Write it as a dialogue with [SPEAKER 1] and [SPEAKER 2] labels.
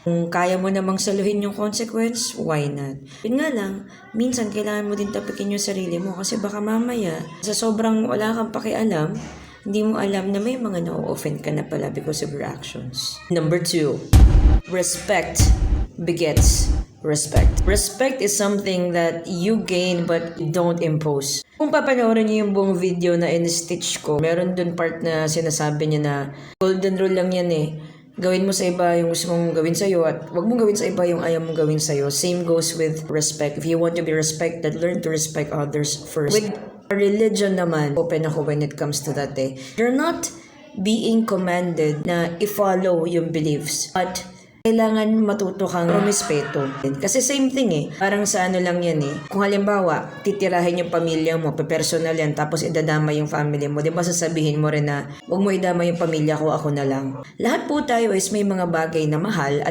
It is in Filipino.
[SPEAKER 1] Kung kaya mo namang saluhin yung consequence, why not? Yun nga lang, minsan kailangan mo din tapikin yung sarili mo kasi baka mamaya, sa sobrang wala kang pakialam, hindi mo alam na may mga na-offend ka na pala because of your actions. Number 2, respect begets respect. Respect is something that you gain but you don't impose. Kung papanoorin niyo yung buong video na in-stitch ko, meron dun part na sinasabi niya na golden rule lang yan eh. Gawin mo sa iba yung gusto mong gawin sa'yo at wag mong gawin sa iba yung ayaw mong gawin sa'yo. Same goes with respect. If you want to be respected, learn to respect others first. With religion naman, open ako when it comes to that eh. You're not being commanded na i-follow yung beliefs, but kailangan matuto kang rumispeto. Kasi same thing eh. Parang sa ano lang yan eh. Kung halimbawa, titirahin yung pamilya mo, personal yan, tapos idadama yung family mo, di ba sasabihin mo rin na, huwag mo idama yung pamilya ko, ako na lang. Lahat po tayo is may mga bagay na mahal at